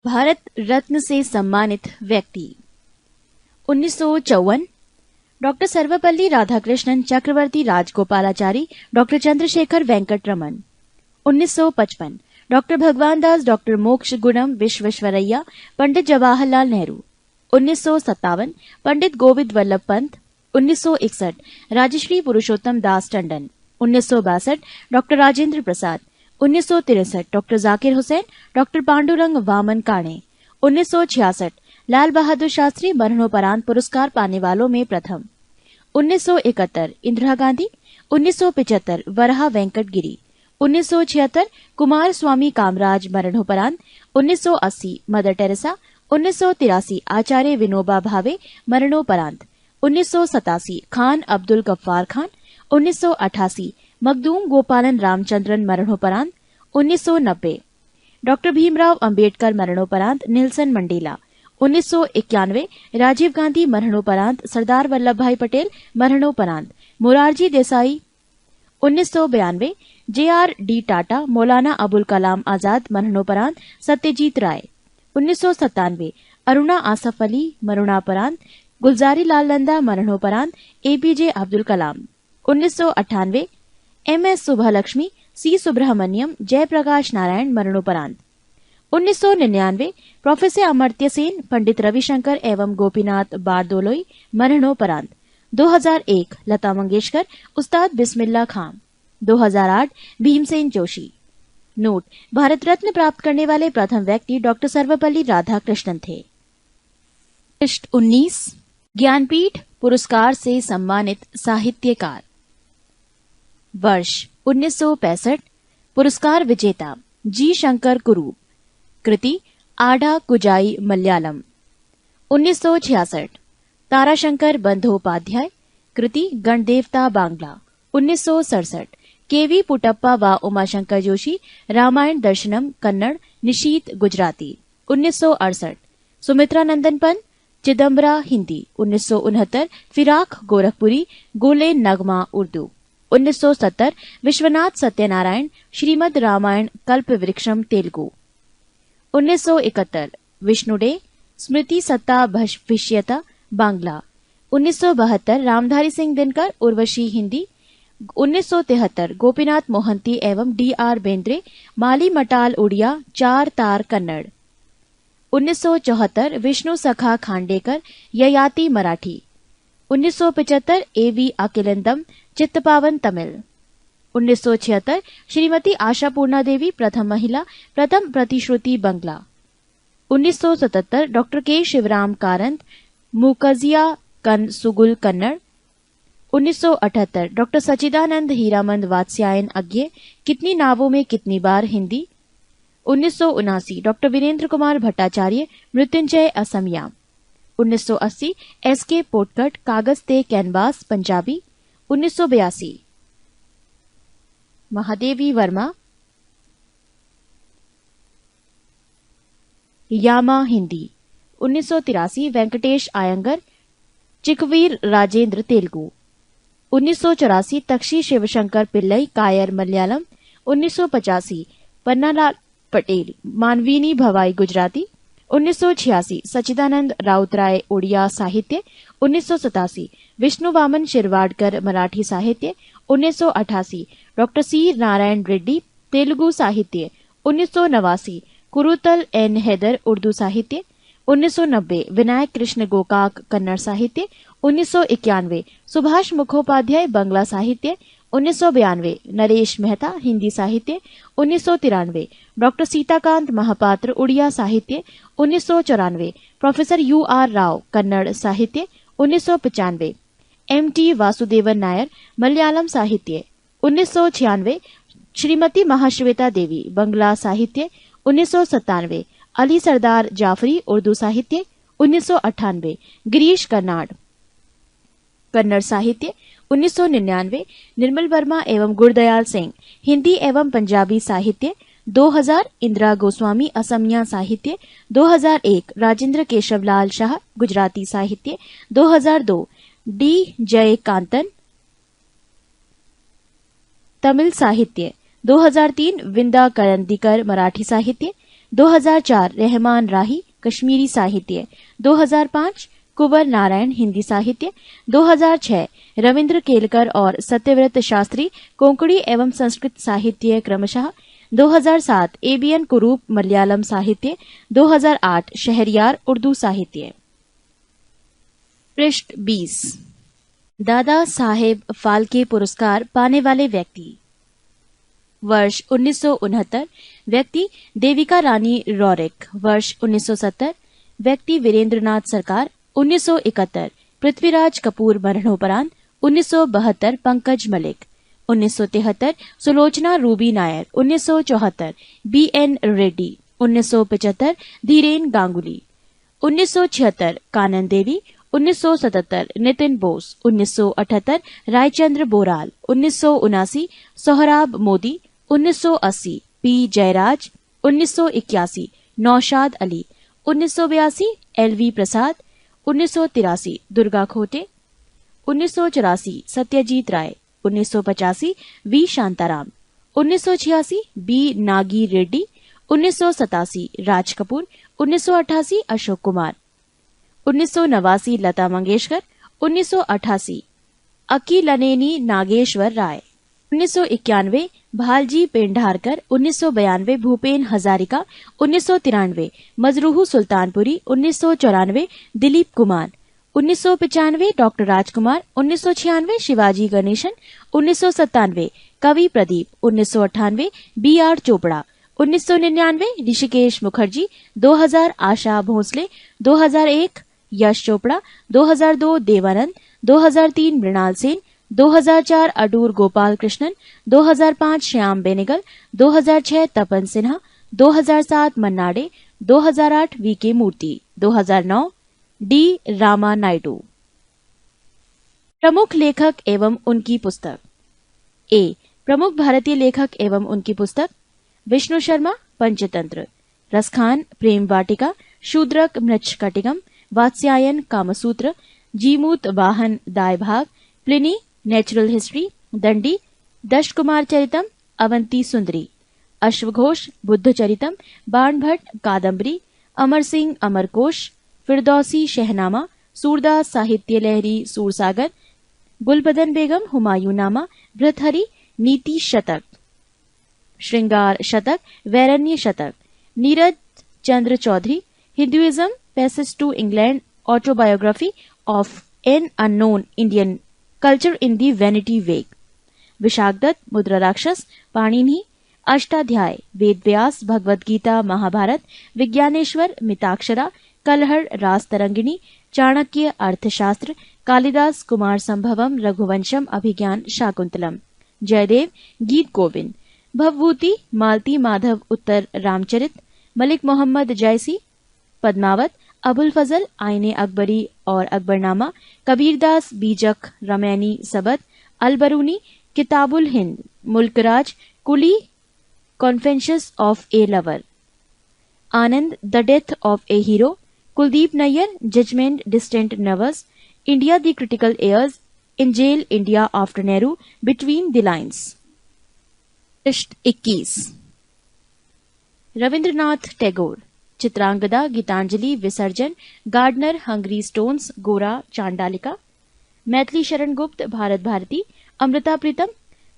भारत रत्न से सम्मानित व्यक्ति 1954 डॉक्टर सर्वपल्ली राधाकृष्णन चक्रवर्ती राजगोपालाचारी डॉक्टर चंद्रशेखर वेंकट रमन। 1955 डॉक्टर भगवान दास डॉक्टर मोक्ष गुणम विश्वेश्वरैया पंडित जवाहरलाल नेहरू। 1957 पंडित गोविंद वल्लभ पंत। 1961 राजश्री पुरुषोत्तम Das Tandon. 1962 doctor Rajendra Prasad. 1963 doctor Zakir Hussain doctor Pandurang Vaman Kane. 1966 Lal Bahadur Shastri मरणोपरांत पुरस्कार पाने वालों में प्रथम। 1971 इंदिरा गांधी। 1975 वराहा वेंकट गिरी। 1976 कुमार स्वामी कामराज मरणोपरांत। 1980 मदर टेरेसा। 1983 आचार्य विनोबा भावे मरणोपरांत। 1987 खान अब्दुल गफ्फार खान। 1988 मखदूम गोपालन रामचंद्रन मरणोपरांत। 1990 डॉक्टर भीमराव अंबेडकर मरणोपरांत नेल्सन मंडेला। 1991 राजीव गांधी मरणोपरांत सरदार वल्लभ भाई पटेल मरणोपरांत मोरारजी देसाई। 1992 JRD टाटा मौलाना अबुल कलाम आजाद मरणोपरांत सत्यजीत राय। 1997 अरुणा आसफ अली मरणोपरांत गुलजारी लाल नंदा मरणोपरांत APJ Abdul Kalam. 1998 MS सुभालक्ष्मी C Subrahmanyam Jayaprakash Narayan मरणोपरांत। 1999 प्रोफेसर अमर्त्य सेन पंडित रविशंकर एवं गोपीनाथ बारदोलोई मरणोपरांत। 2001 लता मंगेशकर उस्ताद बिस्मिल्ला खां। 2008 भीमसेन जोशी। नोट: भारत रत्न प्राप्त करने वाले प्रथम व्यक्ति डॉक्टर सर्वपल्ली राधाकृष्णन थे। पृष्ठ 19 ज्ञानपीठ पुरस्कार से सम्मानित साहित्यकार। वर्ष 1965 पुरस्कार विजेता जी शंकर कुरूप। कृति आडा कुजाई मलयालम। 1966 ताराशंकर बंदोपाध्याय। कृति गणदेवता बांग्ला। 1967 KV पुटप्पा व उमाशंकर जोशी रामायण दर्शनम कन्नड़ निशीत गुजराती। 1968 सुमित्रा नंदन पंत चिदम्बरा हिंदी। 1969 फिराक गोरखपुरी गोले नगमा उर्दू। 1970 विश्वनाथ सत्यनारायण श्रीमद रामायण कल्प वृक्षम तेलुगु। 1971 विष्णु डे स्मृति सत्ता भविष्यता बांग्ला। 1972 रामधारी सिंह दिनकर उर्वशी हिंदी। 1973 गोपीनाथ मोहंती एवं DR बेंद्रे माली मटाल उड़िया चार तार कन्नड़। 1974 विष्णु सखा खांडेकर ययाति मराठी। 1975 AV अकिलंदम चित्तपावन तमिल। 1976 श्रीमती आशापूर्णा देवी प्रथम महिला प्रथम प्रतिश्रुति बंगला। 1977 डॉक्टर K शिवराम कारंत मुकजिया कन सुगुल कन्नड़। 1978 डॉक्टर सचिदानंद हीरामंद वात्स्यायन अज्ञे कितनी नावों में कितनी बार हिंदी। 1979 डॉक्टर वीरेंद्र कुमार भट्टाचार्य मृत्युंजय असमिया। 1980 SK पोटकट कागज ते कैनवास पंजाबी। 1982 महादेवी वर्मा यामा हिंदी। 1983 वेंकटेश आयंगर चिकवीर राजेंद्र तेलुगु। 1984 तक्षी शिवशंकर पिल्लई कायर मलयालम। 1985 पन्नालाल पटेल मानवीनी भवाई गुजराती। 1986 सचिदानंद राउतराय उड़िया साहित्य। 1987 विष्णु वामन शिरवाडकर मराठी साहित्य। 1988 डॉक्टर C नारायण रेड्डी तेलुगु साहित्य। 1989 कुरुतल N हैदर उर्दू साहित्य। 1990 विनायक कृष्ण गोकाक कन्नड़ साहित्य। 1991 सुभाष मुखोपाध्याय बंगला साहित्य। 1992 नरेश मेहता हिंदी साहित्य। 1993 डॉक्टर सीताकांत महापात्र उड़िया साहित्य। 1994 प्रोफेसर UR राव कन्नड़ साहित्य। 1995 MT वासुदेवन नायर मलयालम साहित्य। 1996 श्रीमती महाश्वेता देवी बंगला साहित्य। 1997 अली सरदार जाफरी उर्दू साहित्य। 1998 गिरीश कर्नाड कन्नड़ साहित्य। 1999 निर्मल वर्मा एवं गुरदयाल सिंह हिंदी एवं पंजाबी साहित्य। 2000 इंदिरा गोस्वामी असमिया साहित्य। 2001 राजेंद्र केशवलाल शाह गुजराती साहित्य। 2002 D जयकांतन तमिल साहित्य। 2003 विंदा करंदीकर मराठी साहित्य। 2004 रहमान राही कश्मीरी साहित्य, 2005 कुंवर नारायण हिंदी साहित्य, 2006 रविंद्र केलकर और सत्यव्रत शास्त्री कोंकणी एवं संस्कृत साहित्य क्रमशः, 2007 एबीएन कुरूप मलयालम साहित्य, 2008 शहरयार उर्दू साहित्य। पृष्ठ 20। दादा साहेब फाल्के पुरस्कार पाने वाले व्यक्ति। वर्ष 1969 व्यक्ति देविका रानी रॉरिक। वर्ष 1970 व्यक्ति वीरेंद्रनाथ सरकार। 1971 पृथ्वीराज कपूर मरणोपरांत। 1972 Pankaj Mallick. 1973 Sulochana Ruby Nair. 1974 B N Reddy. 1975 Dhiren Ganguly. 1976 Kanan Devi. 1977 Nitin Bose. 1978 Raichand Boral. 1979 Sohrab Modi. 1980 P Jairaj. 1981 Naushad Ali. 1982 L V Prasad. 1983 Durga Khote. 1984 Satyajit Ray. 1985 V Shantaram. 1986 B Nagi Reddy. 1987 Raj Kapoor. 1988 Ashok Kumar. 1989 Lata Mangeshkar. 1988 Akkineni Nageswara Rao. 1991 Bhalji Pendharkar. 1992 Bhupen Hazarika. 1993 मजरूह Sultanpuri. 1994 Dilip Kumar. 1995 doctor Rajkumar. 1996 Shivaji Ganesan. 1997 Kavi Pradeep. 1998 B R Chopra. 1999 Hrishikesh Mukherjee. 2000 Asha Bhosle. 2001 Yash Chopra. 2002 Dev Anand. 2003 Mrinal Sen. 2004 Adoor Gopalakrishnan. 2005 Shyam Benegal. 2006 Tapan Sinha. 2007 Manna Dey. 2008 V K Murthy. 2009 D Rama Naidu. प्रमुख लेखक एवं उनकी पुस्तक। ए प्रमुख भारतीय लेखक एवं उनकी पुस्तक विष्णु शर्मा पंचतंत्र। रसखान प्रेम वाटिका। शूद्रक मृच्छकटिकम। वात्स्यायन कामसूत्र। जीमूत वाहन दाय भाग। Pliny natural history. दंडी दश कुमार चरितम। अवंती सुंदरी। अश्वघोष बुद्ध चरितम। बाणभट्ट कादम्बरी। अमर सिंह अमरकोश। फिरदौसी शहनामा। सूरदास साहित्य लहरी सूरसागर। गुलबदन बेगम हुमायूंनामा। भृतहरि नीति शतक। श्रृंगार Shatak. Vairagya Shatak. Nirad Chandra Chaudhuri Hinduism passage to England autobiography of an unknown Indian culture in the vanity bag. Vishakhadatta मुद्रा राक्षस। पाणिनि अष्टाध्याय। वेद व्यास भगवद गीता महाभारत। विज्ञानेश्वर मिताक्षरा। कलहर रास्तरंगिणी। चाणक्य अर्थशास्त्र। कालिदास कुमार संभवम रघुवंशम अभिज्ञान शाकुंतलम। जयदेव गीत गोविंद। भवभूति मालती माधव उत्तर रामचरित। मलिक मोहम्मद जैसी पद्मावत। अबुल फजल आईने अकबरी और Akbarnama. Kabirdas Bijak Ramaini Sabad. Alberuni Kitabul Hind. Mulk Raj coolie confessions of a lover. Anand the death of a hero. Kuldip Nayar judgement distant nervous. India the critical years in jail India after Nehru between the lines. पृष्ठ 21। रविंद्रनाथ टैगोर। चित्रांगदा गीतांजलि विसर्जन। Gardener Hungary stones गोरा चांडालिका। Maithili Sharan Gupt Bharat Bharati. Amrita Pritam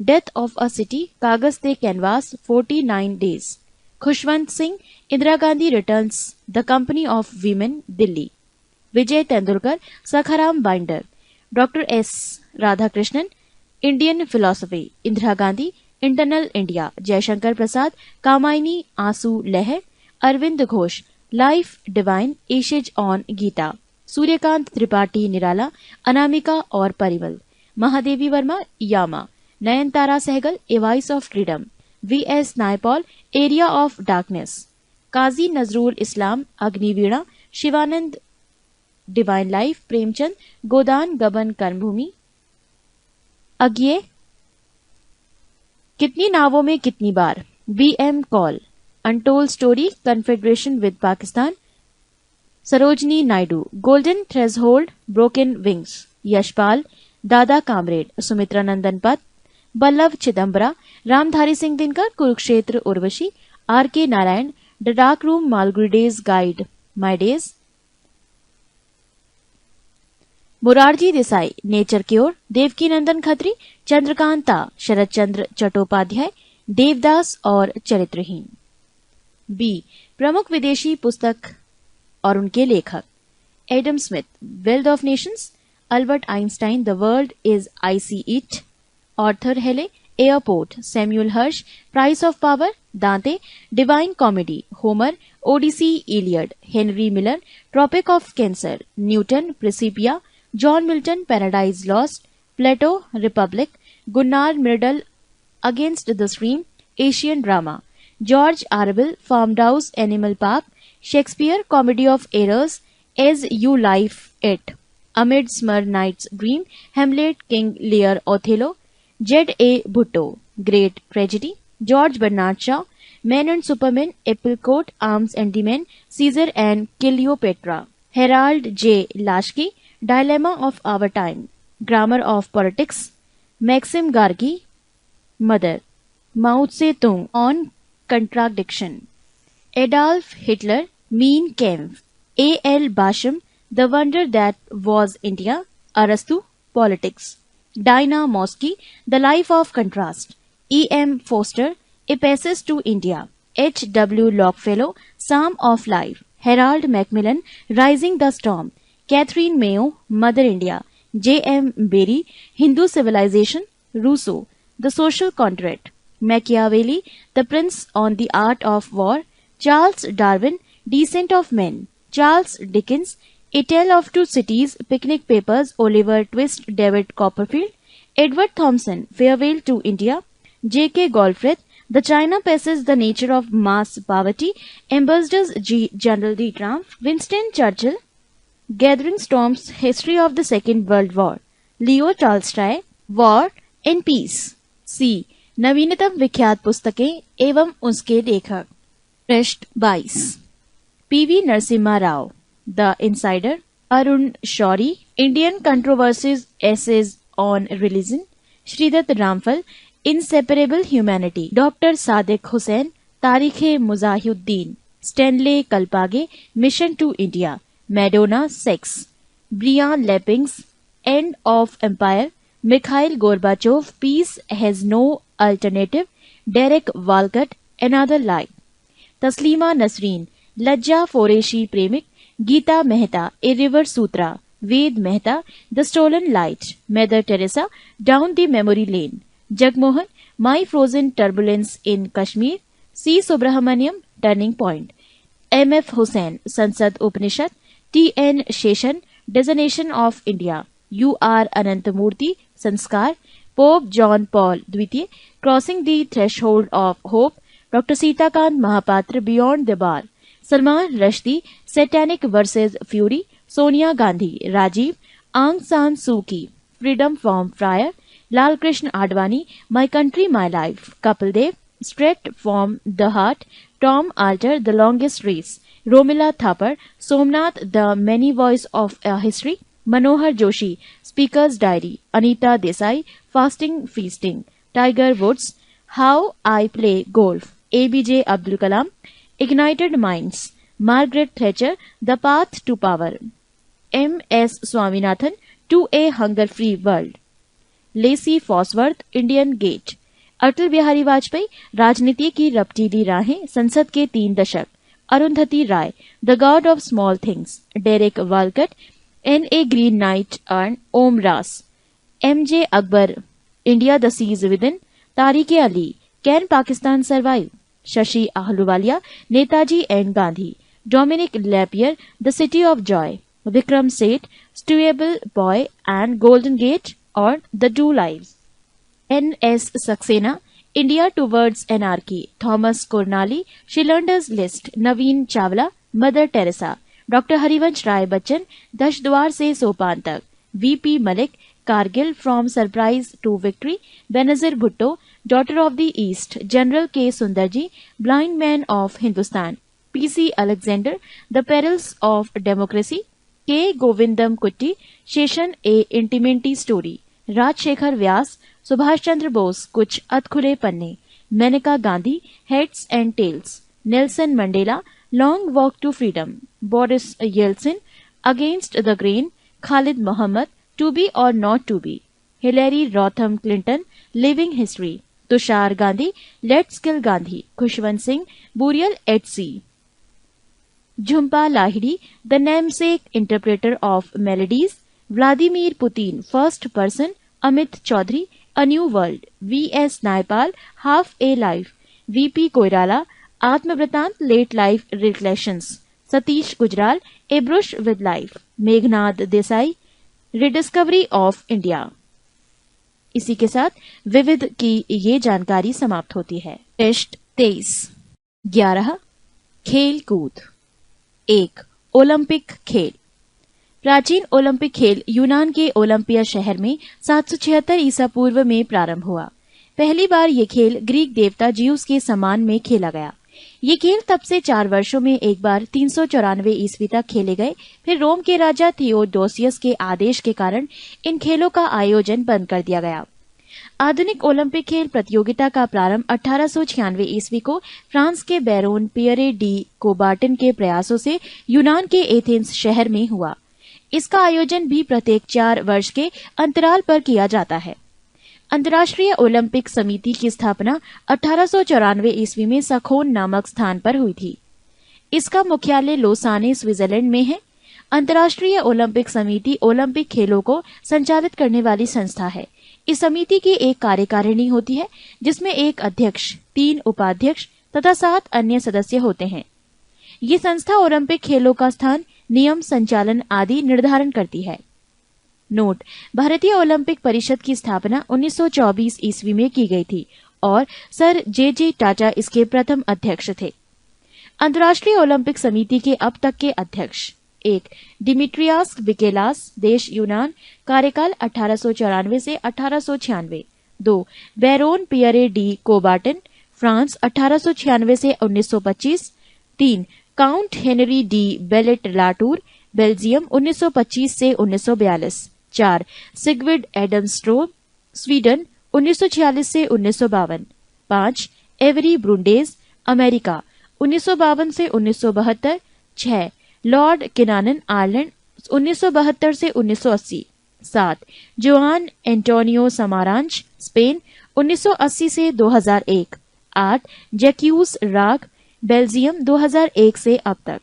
death of a city Kagaz te canvas 49 days. Khushwant Singh Indira Gandhi returns the company of women Delhi. Vijay Tendulkar Sakharam binder. Doctor S Radhakrishnan Indian philosophy. Indira Gandhi internal India. Jaishankar Prasad Kamayani Aansu Lahar. Aurobindo Ghosh life divine essays on Gita. Suryakant Tripathi Nirala Anamika और Parimal. Mahadevi Verma Yama. Nayantara Sahgal a voice of freedom. V S Naipaul area of darkness. Kazi Nazrul Islam Agniveena. Shivananda divine life. Premchand Godan Gaban Karmabhoomi. Agyeya कितनी नावों में कितनी बार। B M Kaul untold story confederation with Pakistan. Sarojini Naidu golden threshold broken wings. Yashpal Dada comrade. Sumitra Nandan Pant Ballabh Chidambara. Ramdhari Singh Dinkar Kurukshetra Urvashi. R K Narayan The Dark Room, Malgudi Days Guide, My Days. Morarji Desai, nature cure, Devkinandan Khatri, Chandrakanta, Sharat Chandra Chattopadhyay, Devdas और Charitraheen. B, प्रमुख विदेशी पुस्तक और उनके लेखक। Adam Smith, wealth of nations, Albert Einstein, the world is I see it, Arthur Hailey, airport, Samuel Hersh, price of power, Dante, divine comedy, Homer, Odyssey, Iliad, Henry Miller, tropic of cancer, Newton, Principia, John Milton, paradise lost, Plato, republic, Gunnar Myrdal, against the stream, Asian drama, George आरबिल, farm house, animal park, Shakespeare, comedy of errors, as you like it, a mid summer nights dream, Hamlet, King Lear, Othello, Z A Bhutto, great tragedy, George Bernard Shaw, man and superman, apple cart, arms and the man, Caesar and Cleopatra, Harold J Laski, dilemma of our time, grammar of politics, Maxim Gorky, mother, Mao Tse Tung on contradiction, Adolf Hitler, Mein Kampf, A L Basham, the wonder that was India, अरस्तु, politics, Diana Mosley, the life of contrast, E M Forster, a passage to India, H W Longfellow, psalm of life, Harold Macmillan, rising the storm, Katherine Mayo, mother India, J M Barrie, Hindu civilization, Rousseau, the social contract, Machiavelli, the prince on the art of war, Charles Darwin, descent of man, Charles Dickens, a tale of two cities, picnic papers, Oliver Twist, David Copperfield, Edward Thompson, farewell to India, J K Galbraith, the China passage, the nature of mass poverty, ambassadors G general de ट्राम्फ, Winston Churchill, Gathering Storms, History of the Second World War, Leo Tolstoy, War and Peace. C. नवीनतम विख्यात पुस्तकें एवं उसके लेखक। पृष्ठ 22। P V Narasimha Rao, the insider, Arun Shourie, Indian controversies essays on religion, Shridath Ramphal, inseparable humanity, doctor Sadiq Hussain, Tarikhe Mujahiuddin, Stanley Kalpage, mission to India, Madonna sex, Brian Lapping, end of empire, Mikhail Gorbachev, peace has no alternative, Derek Walcott, another life, Taslima Nasreen, Lajja Phorashi Premik, Gita Mehta, a river sutra, Ved Mehta, the stolen light, Mother Teresa, down the memory lane, Jagmohan, my frozen turbulence in Kashmir, C Subramaniam, turning point, M F Hussain, Sansad Upanishad, T N Seshan, designation of India, U R Ananthamurthy, Samskara, Pope John Paul द्वितीय, crossing the threshold of hope, doctor Sitakant Mahapatra, beyond the bar, Salman Rushdie, satanic verses fury, Sonia Gandhi, Rajiv, Aung San Suu Kyi, freedom from fear, Lal Krishna Advani, my country my life, Kapil Dev, straight from the heart, Tom Alter, the longest race, Romila Thapar, Somnath, the many voice of a history, Manohar Joshi, speaker's diary, Anita Desai, fasting feasting, Tiger Woods, how I play golf, A B J Abdul Kalam, ignited minds, Margaret Thatcher, the path to power, M S Swaminathan, to a hunger free world, Lacy Fosworth, Indian gate, Atal Bihari Vajpayee, राजनीति की रपटीली राहें, संसद के 3 दशक, Arundhati Roy, the god of small things, Derek Walcott, in a green night earn, Om Ras, M J Akbar, India the siege within, Tariq Ali, can Pakistan survive, Shashi Ahluwalia, Netaji and Gandhi, Dominique Lapierre, the city of joy, Vikram Seth, suitable boy and golden gate और the two lives, N S Saxena, India towards anarchy, Thomas Keneally, Schindler's list, Naveen Chawla, Mother Teresa, doctor Harivansh Rai Bachchan, 10 द्वार से सोपान तक, V P Malik, Kargil from surprise to victory, Benazir Bhutto, daughter of the east, general K Sundarji, blind man of Hindustan, P C Alexander, the perils of democracy, K Govindan Kutty, Seshan a intimate story, Rajshekhar Vyas, Subhash Chandra Bose, कुछ अधखुले पन्ने, Maneka Gandhi, heads and tails, Nelson Mandela, long walk to freedom, Boris Yeltsin, against the grain, Khalid Mohammad, to be और not to be, Hillary Rodham Clinton, living history, Tushar Gandhi, let's kill Gandhi, Khushwant Singh, burial eight C, Jhumpa Lahiri, the namesake interpreter of maladies, Vladimir Putin, first person, Amit Chaudhuri, a new world, V S. Naipaul, half a life, V P. Koirala, Atmavrittanta, late life reflections, Satish Gujral, a brush with life, Meghnad Desai, rediscovery of India. इसी के साथ विविध की ये जानकारी समाप्त होती है। टेस्ट 23। 11 खेल कूद। 1 ओलंपिक खेल। प्राचीन ओलंपिक खेल यूनान के ओलंपिया शहर में 776 ईसा पूर्व में प्रारंभ हुआ। पहली बार ये खेल ग्रीक देवता जियूस के सम्मान में खेला गया। ये खेल तब से 4 वर्षों में एक बार 394 ईस्वी तक खेले गए। फिर रोम के राजा थियोडोसियस के आदेश के कारण इन खेलों का आयोजन बंद कर दिया गया। आधुनिक ओलंपिक खेल प्रतियोगिता का प्रारंभ 1896 ईस्वी को फ्रांस के बैरोन पियरे डी कोबार्टन के प्रयासों से यूनान के एथेंस शहर में हुआ। इसका आयोजन भी प्रत्येक 4 वर्ष के अंतराल पर किया जाता है। अंतर्राष्ट्रीय ओलंपिक समिति की स्थापना 1894 ईस्वी में सखोन नामक स्थान पर हुई थी। इसका मुख्यालय लोसाने, स्विट्जरलैंड में है। अंतर्राष्ट्रीय ओलंपिक समिति ओलंपिक खेलों को संचालित करने वाली संस्था है। इस समिति की एक कार्यकारिणी होती है जिसमें एक अध्यक्ष, 3 उपाध्यक्ष तथा 7 अन्य सदस्य होते हैं। ये संस्था ओलंपिक खेलों का स्थान, नियम, संचालन आदि निर्धारण करती है। नोट: भारतीय ओलंपिक परिषद की स्थापना 1924 ईस्वी में की गई थी और सर जे टाटा इसके प्रथम अध्यक्ष थे। अंतर्राष्ट्रीय ओलंपिक समिति के अब तक के अध्यक्ष: 1 डिमिट्रियास विकेलास, देश यूनान, कार्यकाल 1894 से 1896। 2 बैरोन पियरे डी कोबार्टन, फ्रांस, 1896 से 1925। 3 count Henry D ballot Latur, Belgium, 1925 से 1942। 4 सिगविड एडमस्ट्रोम, स्वीडन, 1946 से 1952। 5 एवरी ब्रुंडेज, अमेरिका, 1952 से 1972। 6 लॉर्ड किनानन, आयरलैंड, 1972 से 1980। 7 जोआन एंटोनियो समारांच, स्पेन, 1980 से 2001। 8 जैक्यूस राग, बेल्जियम, 2001 से अब तक।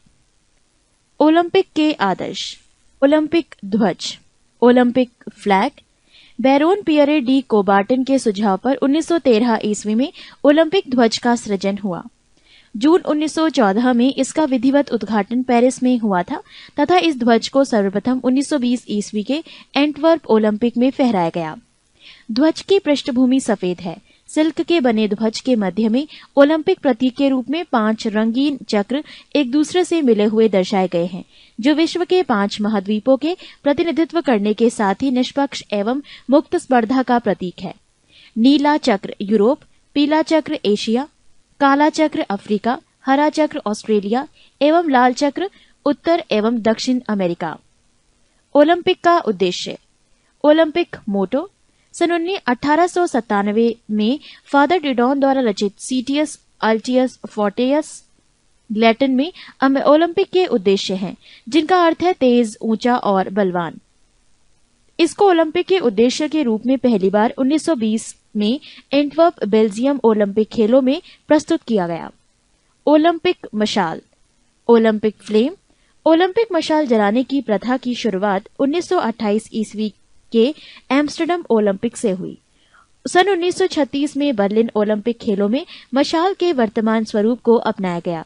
ओलंपिक के आदर्श: ओलंपिक ध्वज, Olympic flag. Baron Pierre de Coubertin के सुझाव पर 1913 ईस्वी में ओलंपिक ध्वज का सृजन हुआ। जून 1914 में इसका विधिवत उद्घाटन पेरिस में हुआ था तथा इस ध्वज को सर्वप्रथम 1920 ईस्वी के एंटवर्प ओलंपिक में फहराया गया। ध्वज की पृष्ठभूमि सफेद है। सिल्क के बने ध्वज के मध्य में ओलंपिक प्रतीक के रूप में 5 रंगीन चक्र एक दूसरे से मिले हुए दर्शाए गए हैं, जो विश्व के 5 महाद्वीपों के प्रतिनिधित्व करने के साथ ही निष्पक्ष एवं मुक्त स्पर्धा का प्रतीक है। नीला चक्र यूरोप, पीला चक्र एशिया, काला चक्र अफ्रीका, हरा चक्र ऑस्ट्रेलिया एवं लाल चक्र उत्तर एवं दक्षिण अमेरिका। ओलंपिक का उद्देश्य: ओलंपिक मोटो: सन 1897 में फादर डिडॉन द्वारा रचित सीटियस अल्टियस फोर्टियस लैटिन में ओलंपिक के उद्देश्य हैं, जिनका अर्थ है तेज, ऊंचा और बलवान। इसको ओलंपिक के उद्देश्य के रूप में पहली बार 1920 में एंटवर्प, बेल्जियम ओलंपिक खेलों में प्रस्तुत किया गया। ओलंपिक मशाल, ओलंपिक फ्लेम: ओलंपिक मशाल जलाने की प्रथा की शुरुआत 1928 ईस्वी के एम्स्टर्डम ओलंपिक से हुई। सन 1936 में बर्लिन ओलंपिक खेलों में मशाल के वर्तमान स्वरूप को अपनाया गया।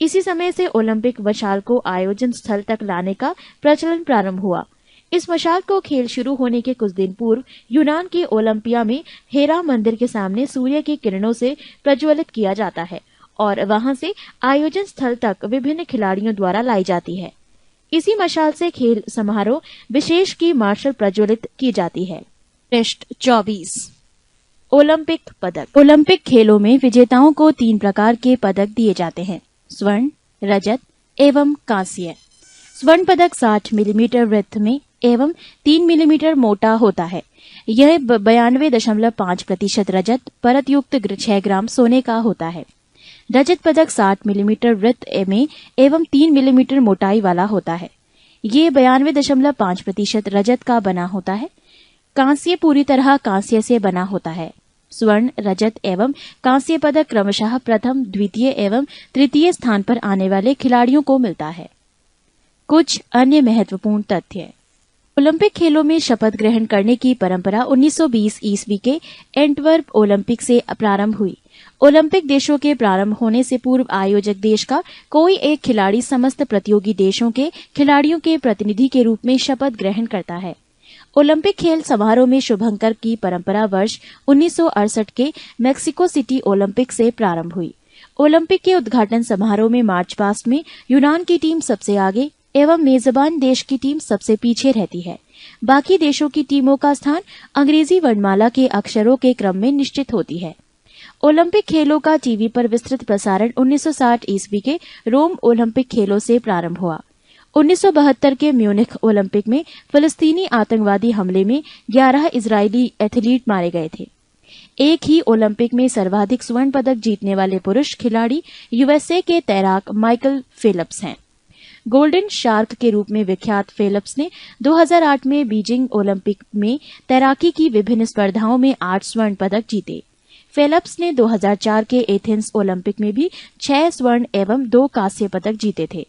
इसी समय से ओलंपिक मशाल को आयोजन स्थल तक लाने का प्रचलन प्रारंभ हुआ। इस मशाल को खेल शुरू होने के कुछ दिन पूर्व यूनान के ओलंपिया में हेरा मंदिर के सामने सूर्य की किरणों से प्रज्वलित किया जाता है और वहां से आयोजन स्थल तक विभिन्न खिलाड़ियों द्वारा लाई जाती है। इसी मशाल से खेल समारोह विशेष की मार्शल प्रज्वलित की जाती है। टेस्ट 24। ओलंपिक पदक। ओलंपिक खेलों में विजेताओं को 3 प्रकार के पदक दिए जाते हैं: स्वर्ण, रजत एवं कांस्य। स्वर्ण पदक 60 मिलीमीटर वृत्त में एवं 3 मिलीमीटर मोटा होता है। यह 92.5% रजत, परत युक्त 6 ग्राम सोने का होता है। रजत पदक 60 मिलीमीटर वृत्त में एवं 3 मिलीमीटर मोटाई वाला होता है। ये 92.5% रजत का बना होता है। कांस्य पूरी तरह कांस्य से बना होता है। स्वर्ण, रजत एवं कांस्य पदक क्रमशः प्रथम, द्वितीय एवं तृतीय स्थान पर आने वाले खिलाड़ियों को मिलता है। कुछ अन्य महत्वपूर्ण तथ्य। ओलंपिक खेलों में शपथ ग्रहण करने की परंपरा 1920 ईस्वी के एंटवर्प ओलंपिक से प्रारंभ हुई। ओलंपिक देशों के प्रारंभ होने से पूर्व आयोजक देश का कोई एक खिलाड़ी समस्त प्रतियोगी देशों के खिलाड़ियों के प्रतिनिधि के रूप में शपथ ग्रहण करता है। ओलंपिक खेल समारोह में शुभंकर की परंपरा वर्ष 1968 के मेक्सिको सिटी ओलंपिक से प्रारंभ हुई। ओलंपिक के उद्घाटन समारोह में मार्च पास्ट में यूनान की टीम सबसे आगे एवं मेजबान देश की टीम सबसे पीछे रहती है। बाकी देशों की टीमों का स्थान अंग्रेजी वर्णमाला के अक्षरों के क्रम में निश्चित होती है। ओलंपिक खेलों का टीवी पर विस्तृत प्रसारण 1960 ईस्वी के रोम ओलंपिक खेलों से प्रारंभ हुआ। 1972 के म्यूनिख ओलंपिक में फिलिस्तीनी आतंकवादी हमले में 11 इजरायली एथलीट मारे गए थे। एक ही ओलंपिक में सर्वाधिक स्वर्ण पदक जीतने वाले पुरुष खिलाड़ी यूएसए के तैराक माइकल फेल्प्स हैं। गोल्डन शार्क के रूप में विख्यात फेल्प्स ने 2008 में बीजिंग ओलंपिक में तैराकी की विभिन्न स्पर्धाओं में 8 स्वर्ण पदक जीते। फेल्प्स ने 2004 के एथेंस ओलंपिक में भी 6 स्वर्ण एवं 2 कांस्य पदक जीते थे।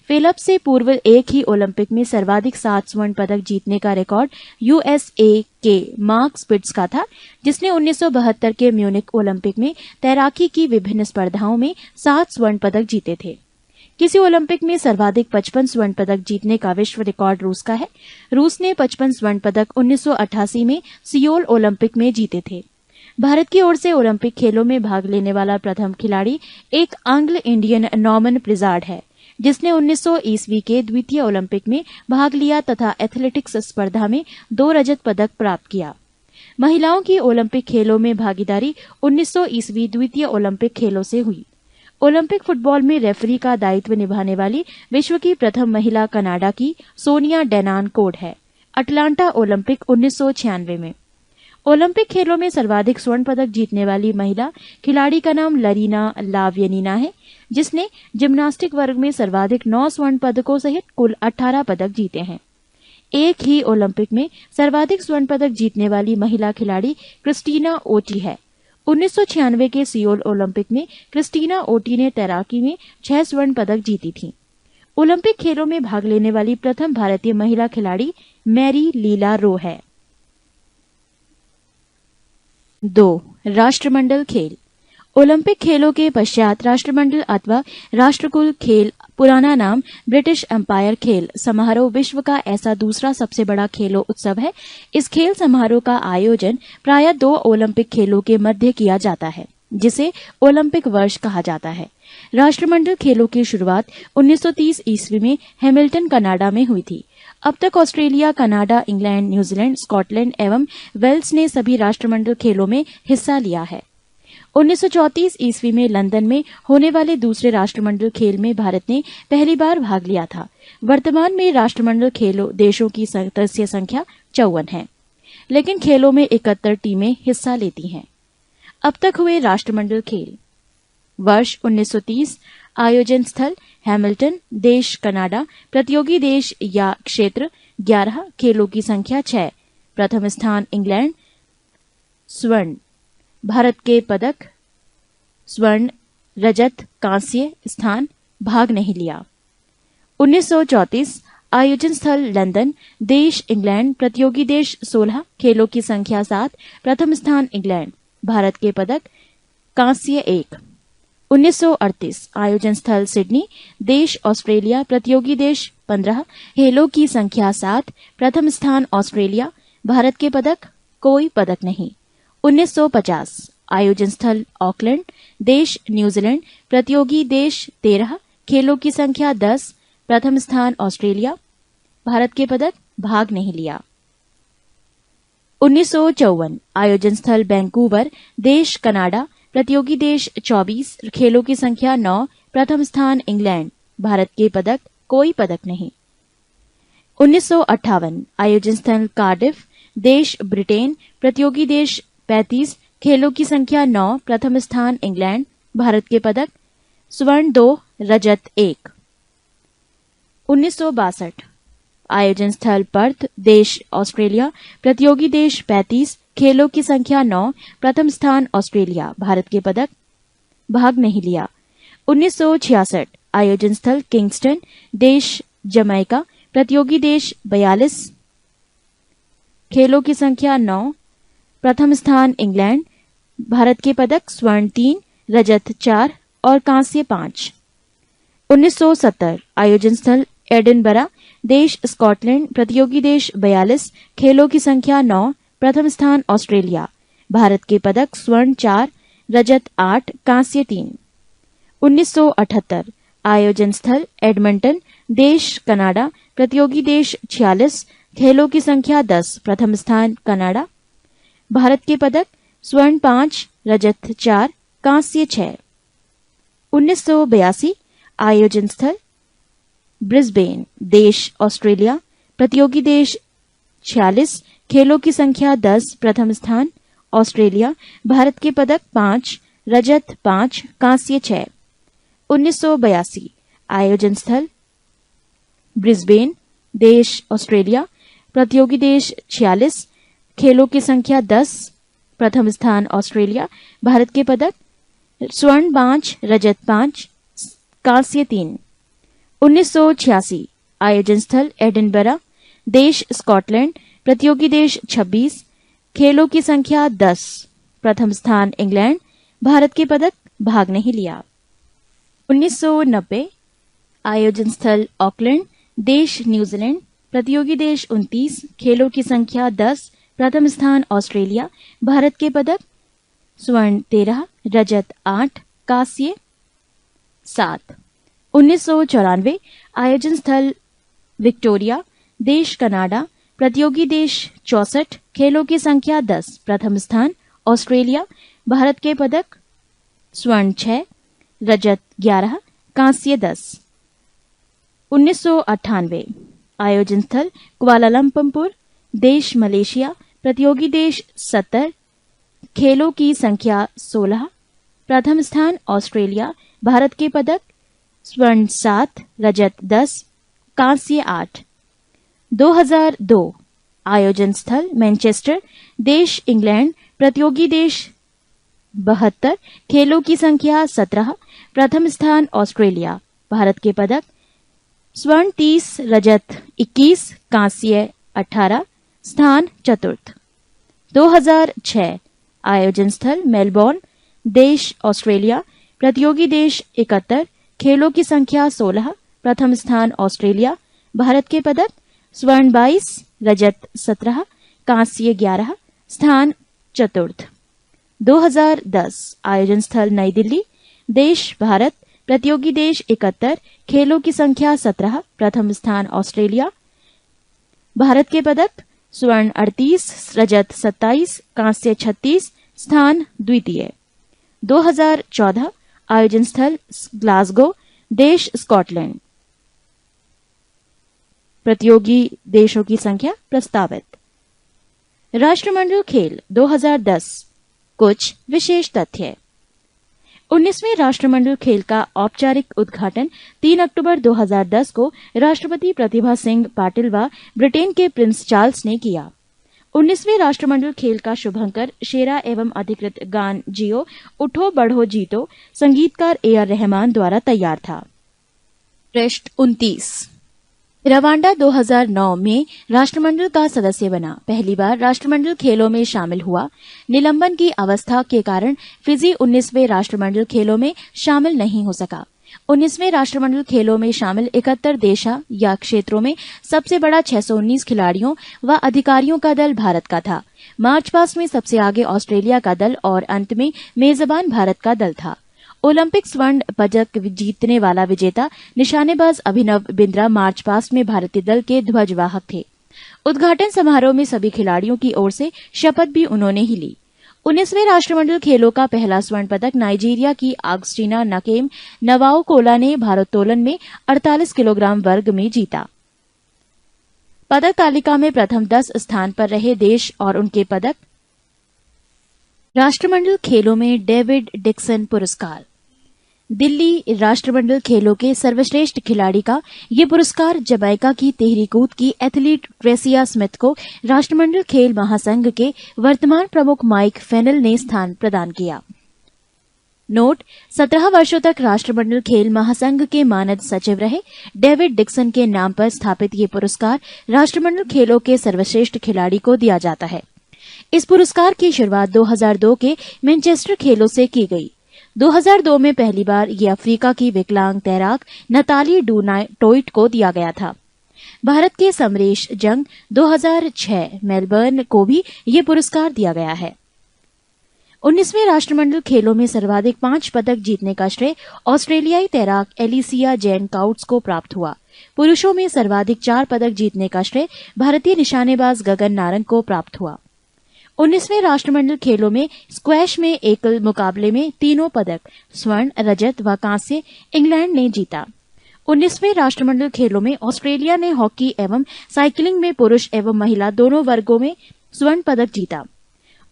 फेल्प्स से पूर्व एक ही ओलंपिक में सर्वाधिक 7 स्वर्ण पदक जीतने का रिकॉर्ड यूएसए के मार्क स्पिट्ज का था, जिसने 1972 के म्यूनिख ओलंपिक में तैराकी की विभिन्न स्पर्धाओं में 7 स्वर्ण पदक जीते थे। किसी ओलंपिक में सर्वाधिक 55 स्वर्ण पदक जीतने का विश्व रिकॉर्ड रूस का है। रूस ने 55 स्वर्ण पदक 1988 में सियोल ओलंपिक में जीते थे। भारत की ओर से ओलंपिक खेलों में भाग लेने वाला प्रथम खिलाड़ी एक एंग्लो इंडियन नॉर्मन प्रिजार्ड है, जिसने 1900 ईस्वी के द्वितीय ओलंपिक में भाग लिया तथा एथलेटिक्स स्पर्धा में 2 रजत पदक प्राप्त किया। महिलाओं की ओलंपिक खेलों में भागीदारी 1900 ईस्वी द्वितीय ओलंपिक खेलों से हुई। ओलंपिक फुटबॉल में रेफरी का दायित्व निभाने वाली विश्व की प्रथम महिला कनाडा की सोनिया डेनान कोड है। अटलांटा ओलंपिक 1996 में। ओलंपिक खेलों में सर्वाधिक स्वर्ण पदक जीतने वाली महिला खिलाड़ी का नाम लरीना लाव्यनीना है, जिसने जिम्नास्टिक वर्ग में सर्वाधिक 9 स्वर्ण पदकों सहित कुल 18 पदक जीते हैं। एक ही ओलंपिक में सर्वाधिक स्वर्ण पदक जीतने वाली महिला खिलाड़ी क्रिस्टीना ओटी है। 1996 के सियोल ओलंपिक में क्रिस्टीना ओटी ने तैराकी में 6 स्वर्ण पदक जीती थी। ओलंपिक खेलों में भाग लेने वाली प्रथम भारतीय महिला खिलाड़ी मैरी लीला रो है। 2. राष्ट्रमंडल खेल। ओलंपिक खेलों के पश्चात राष्ट्रमंडल अथवा राष्ट्रकुल खेल, पुराना नाम ब्रिटिश एम्पायर खेल समारोह विश्व का ऐसा दूसरा सबसे बड़ा खेलों उत्सव है। इस खेल समारोह का आयोजन प्रायः 2 ओलंपिक खेलों के मध्य किया जाता है, जिसे ओलंपिक वर्ष कहा जाता है। राष्ट्रमंडल खेलों की शुरुआत 1930 ईस्वी में हैमिल्टन, कनाडा में हुई थी। अब तक Australia, Canada, England, New Zealand, Scotland एवं वेल्स ने सभी राष्ट्रमंडल खेलों में हिस्सा लिया है। 1934 ईस्वी में लंदन में होने वाले दूसरे राष्ट्रमंडल खेल में भारत ने पहली बार भाग लिया था। वर्तमान में राष्ट्रमंडल खेलों देशों की सदस्य संख्या 54 है, लेकिन खेलों में 71 टीमें हिस्सा लेती हैं। अब तक हुए राष्ट्रमंडल खेल। वर्ष 1930, आयोजन स्थल हैमिल्टन, देश कनाडा, प्रतियोगी देश या क्षेत्र 11, खेलों की संख्या 6, प्रथम स्थान इंग्लैंड, स्वर्ण, भारत के पदक स्वर्ण, रजत, कांस्य स्थान, भाग नहीं लिया। 1934, आयोजन स्थल लंदन, देश इंग्लैंड, प्रतियोगी देश 16, खेलों की संख्या 7, प्रथम स्थान इंग्लैंड, भारत के पदक कांस्य 1। 1938, आयोजन स्थल सिडनी, देश ऑस्ट्रेलिया, प्रतियोगी देश 15, खेलों की संख्या 7, प्रथम स्थान ऑस्ट्रेलिया, भारत के पदक कोई पदक नहीं। 1950, आयोजन स्थल ऑकलैंड, देश न्यूजीलैंड, प्रतियोगी देश 13, खेलों की संख्या 10, प्रथम स्थान ऑस्ट्रेलिया, भारत के पदक भाग नहीं लिया। 1954, आयोजन स्थल वैंकूवर, देश कनाडा, प्रतियोगी देश 24, खेलों की संख्या 9, प्रथम स्थान इंग्लैंड, भारत के पदक कोई पदक नहीं। 1958, आयोजन स्थल कार्डिफ, देश ब्रिटेन, प्रतियोगी देश 35, खेलों की संख्या 9, प्रथम स्थान इंग्लैंड, भारत के पदक स्वर्ण 2, रजत 1। 1962 आयोजन स्थल पर्थ, देश ऑस्ट्रेलिया, प्रतियोगी देश 35, खेलों की संख्या 9, प्रथम स्थान ऑस्ट्रेलिया, भारत के पदक भाग नहीं लिया। 1966 आयोजन स्थल किंगस्टन, देश जमैका, प्रतियोगी देश 42, खेलों की संख्या 9, प्रथम स्थान इंग्लैंड, भारत के पदक स्वर्ण 3, रजत 4 और कांस्य 5। 1970 आयोजन स्थल एडिनबरा, देश स्कॉटलैंड, प्रतियोगी देश 42, खेलों की संख्या 9, प्रथम स्थान ऑस्ट्रेलिया, भारत के पदक स्वर्ण 4, रजत 8, कांस्य 3। 1978 आयोजन स्थल एडमंटन, देश कनाडा, प्रतियोगी देश 46, खेलों की संख्या 10, प्रथम स्थान कनाडा, भारत के पदक स्वर्ण 5, रजत 4, कांस्य 6। 1982 आयोजन स्थल ब्रिस्बेन, देश ऑस्ट्रेलिया, प्रतियोगी देश 46, खेलों की संख्या 10, प्रथम स्थान ऑस्ट्रेलिया, भारत के पदक 5, रजत 5, कांस्य 6। 1982 आयोजन स्थल ब्रिस्बेन, देश ऑस्ट्रेलिया, प्रतियोगी देश 46, खेलों की संख्या 10, प्रथम स्थान ऑस्ट्रेलिया, भारत के पदक स्वर्ण 5, रजत 5, कांस्य 3। 1986 आयोजन स्थल एडिनबरा, देश स्कॉटलैंड, प्रतियोगी देश 26, खेलों की संख्या 10, प्रथम स्थान इंग्लैंड, भारत के पदक भाग नहीं लिया। 1990 आयोजन स्थल ऑकलैंड, देश न्यूजीलैंड, प्रतियोगी देश 29, खेलों की संख्या 10, प्रथम स्थान ऑस्ट्रेलिया, भारत के पदक स्वर्ण 13, रजत 8, कांस्य 7। 1994 आयोजन स्थल विक्टोरिया, देश कनाडा, प्रतियोगी देश 64, खेलों की संख्या 10, प्रथम स्थान ऑस्ट्रेलिया, भारत के पदक स्वर्ण 6, रजत 11, कांस्य 10। 1998 आयोजन स्थल कुआलालंपुर, देश मलेशिया, प्रतियोगी देश 70, खेलों की संख्या 16, प्रथम स्थान ऑस्ट्रेलिया, भारत के पदक स्वर्ण 7, रजत 10, कांस्य 8। 2002 आयोजन स्थल मैनचेस्टर, देश इंग्लैंड, प्रतियोगी देश 72, खेलों की संख्या 17, प्रथम स्थान ऑस्ट्रेलिया, भारत के पदक स्वर्ण 30, रजत 21, कांस्य 18, स्थान चतुर्थ। 2006 आयोजन स्थल मेलबोर्न, देश ऑस्ट्रेलिया, प्रतियोगी देश 71, खेलों की संख्या 16, प्रथम स्थान ऑस्ट्रेलिया, भारत के पदक स्वर्ण 22, रजत 17, कांस्य 11, स्थान चतुर्थ। 2010 आयोजन स्थल नई दिल्ली, देश भारत, प्रतियोगी देश 71, खेलों की संख्या 17, प्रथम स्थान ऑस्ट्रेलिया, भारत के पदक स्वर्ण 38, रजत 27, कांस्य 36, स्थान द्वितीय। 2014 आयोजन स्थल ग्लासगो, देश स्कॉटलैंड, प्रतियोगी देशों की संख्या प्रस्तावित। राष्ट्रमंडल खेल 2010 कुछ विशेष तथ्य। 19वें राष्ट्रमंडल खेल का औपचारिक उद्घाटन 3 अक्टूबर 2010 को राष्ट्रपति प्रतिभा सिंह पाटिल व ब्रिटेन के प्रिंस चार्ल्स ने किया। 19वें राष्ट्रमंडल खेल का शुभंकर शेरा एवं अधिकृत गान जियो उठो बढ़ो जीतो संगीतकार ए.आर. रहमान द्वारा तैयार था। पृष्ठ 29। रवांडा 2009 में राष्ट्रमंडल का सदस्य बना। पहली बार राष्ट्रमंडल खेलों में शामिल हुआ। निलंबन की अवस्था के कारण फिजी 19वें राष्ट्रमंडल खेलों में शामिल नहीं हो सका। 19वें राष्ट्रमंडल खेलों में शामिल 71 देशा या क्षेत्रों में सबसे बड़ा 619 खिलाड़ियों व अधिकारियों का दल भारत का था। मार्च पास्ट में सबसे आगे ऑस्ट्रेलिया का दल और अंत में मेजबान भारत का दल था। ओलंपिक स्वर्ण पदक जीतने वाला विजेता निशानेबाज अभिनव बिंद्रा मार्च पास्ट में भारतीय दल के ध्वजवाहक थे। उद्घाटन समारोह में सभी खिलाड़ियों की ओर से शपथ भी उन्होंने ही ली। 19वें राष्ट्रमंडल खेलों का पहला स्वर्ण पदक नाइजीरिया की आगस्टीना नकेम नवाओकोला ने भारोत्तोलन में 48 किलोग्राम वर्ग में जीता। पदक तालिका में प्रथम 10 स्थान पर रहे देश और उनके पदक। राष्ट्रमंडल खेलों में डेविड डिक्सन पुरस्कार। दिल्ली राष्ट्रमंडल खेलों के सर्वश्रेष्ठ खिलाड़ी का ये पुरस्कार जमैका की तिहरी कूद की एथलीट ट्रेसिया स्मिथ को राष्ट्रमंडल खेल महासंघ के वर्तमान प्रमुख माइक फेनल ने स्थान प्रदान किया। नोट: 17 वर्षों तक राष्ट्रमंडल खेल महासंघ के मानद सचिव रहे डेविड डिक्सन के नाम पर स्थापित ये पुरस्कार राष्ट्रमंडल खेलों के सर्वश्रेष्ठ खिलाड़ी को दिया जाता है। इस पुरस्कार की शुरुआत 2002 के मैनचेस्टर खेलों से की गई। 2002 में पहली बार ये अफ्रीका की विकलांग तैराक नताली डू टोइट को दिया गया था। भारत के समरेश जंग 2006 मेलबर्न को भी ये पुरस्कार दिया गया है। 19वें राष्ट्रमंडल खेलों में सर्वाधिक 5 पदक जीतने का श्रेय ऑस्ट्रेलियाई तैराक एलिसिया जैन काउट्स को प्राप्त हुआ। पुरुषों में सर्वाधिक 4 पदक जीतने का श्रेय भारतीय निशानेबाज गगन नारंग को प्राप्त हुआ। 19वें राष्ट्रमंडल खेलों में स्क्वैश में एकल मुकाबले में तीनों पदक स्वर्ण, रजत व कांस्य इंग्लैंड ने जीता। 19वें राष्ट्रमंडल खेलों में ऑस्ट्रेलिया ने हॉकी एवं साइकिलिंग में पुरुष एवं महिला दोनों वर्गों में स्वर्ण पदक जीता।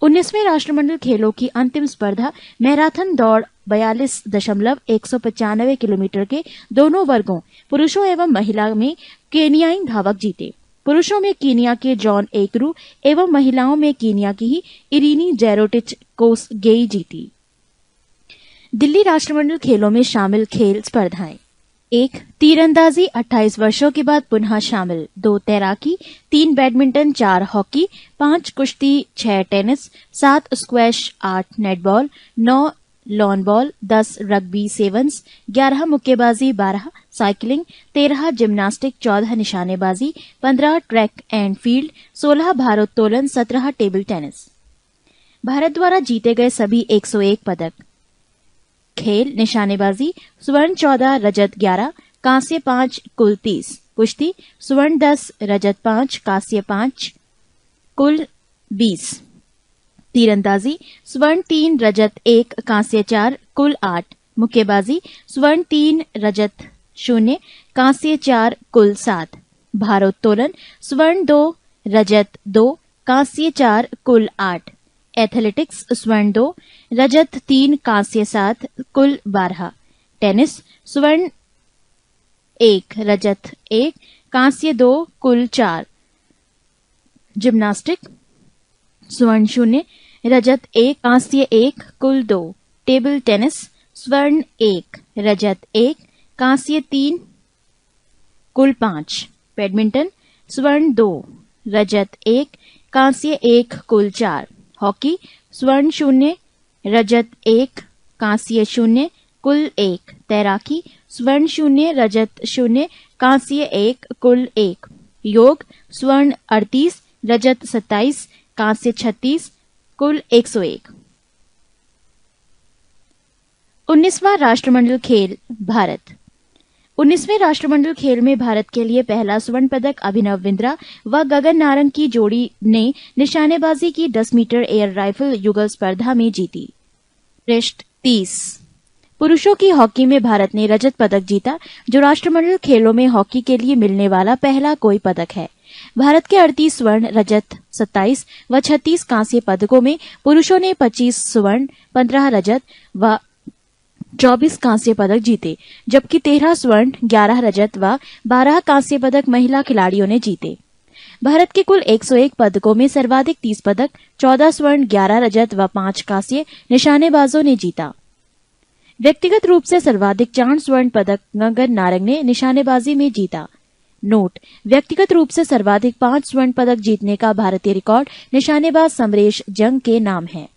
19वें राष्ट्रमंडल खेलों की अंतिम स्पर्धा मैराथन दौड़ 42.195 किलोमीटर के दोनों वर्गों पुरुषों एवं महिला में केनियाई धावक जीते। पुरुषों में कीनिया के जॉन एकरू एवं महिलाओं में कीनिया की ही इरीनी जेरोटिच कोसगेई जीती। दिल्ली राष्ट्रमंडल खेलों में शामिल खेल स्पर्धाएं: 1. तीरंदाजी 28 वर्षों के बाद पुनः शामिल। 2. तैराकी। 3. बैडमिंटन। 4. हॉकी। 5. कुश्ती। 6. Tennis. 7. Squash. 8. Netball. 9. Lawn ball. 10. Rugby sevens. 11. मुक्केबाजी। 12. साइकिलिंग। 13. जिम्नास्टिक। 14. निशानेबाजी। 15. Track and field. 16. भारोत्तोलन। 17. Table tennis. भारत द्वारा जीते गए सभी 101 पदक। खेल: निशानेबाजी स्वर्ण 14, रजत 11, कांस्य 5, कुल 30। कुश्ती स्वर्ण 10, रजत 5, कांस्य 5, कुल 20। तीरंदाजी स्वर्ण 3, रजत 1, कांस्य 4, कुल 8। मुक्केबाजी स्वर्ण 3, रजत 0, कांस्य 4, कुल 7। भारोत्तोलन स्वर्ण 2, रजत 2, कांस्य 4, कुल 8। एथलेटिक्स स्वर्ण 2, रजत 3, कांस्य 7, कुल 12। टेनिस स्वर्ण 1, रजत 1, कांस्य 2, कुल 4। जिम्नास्टिक स्वर्ण 0, रजत 1, कांस्य 1, कुल 2। टेबल टेनिस स्वर्ण 1, रजत 1, कांस्य 3, कुल 5। बैडमिंटन स्वर्ण 2, रजत 1, कांस्य 1, कुल 4। हॉकी स्वर्ण 0, रजत 1, कांस्य 0, कुल 1। तैराकी स्वर्ण 0, रजत 0, कांस्य 1, कुल 1। योग स्वर्ण 38, रजत 27, कांस्य 36, कुल 101। 19वां राष्ट्रमंडल खेल भारत। 19वें राष्ट्रमंडल खेल में भारत के लिए पहला स्वर्ण पदक अभिनव बिंद्रा व गगन नारंग की जोड़ी ने निशानेबाजी की 10 मीटर एयर राइफल युगल स्पर्धा में जीती। पृष्ठ 30। पुरुषों की हॉकी में भारत ने रजत पदक जीता, जो राष्ट्रमंडल खेलों में हॉकी के लिए मिलने वाला पहला कोई पदक है। भारत के 38 स्वर्ण, रजत 27 व 36 कांस्य पदकों में पुरुषों ने 25 स्वर्ण, 15 रजत व 24 कांस्य पदक जीते, जबकि 13 स्वर्ण, 11 रजत व 12 कांस्य पदक महिला खिलाड़ियों ने जीते। भारत के कुल 101 पदकों में सर्वाधिक 30 पदक, 14 स्वर्ण, 11 रजत व 5 कांस्य निशानेबाजों ने जीता। व्यक्तिगत रूप से सर्वाधिक 4 स्वर्ण पदक गगन नारंग ने निशानेबाजी में जीता। नोट: व्यक्तिगत रूप से सर्वाधिक 5 स्वर्ण पदक जीतने का भारतीय रिकॉर्ड निशानेबाज समरेश जंग के नाम है।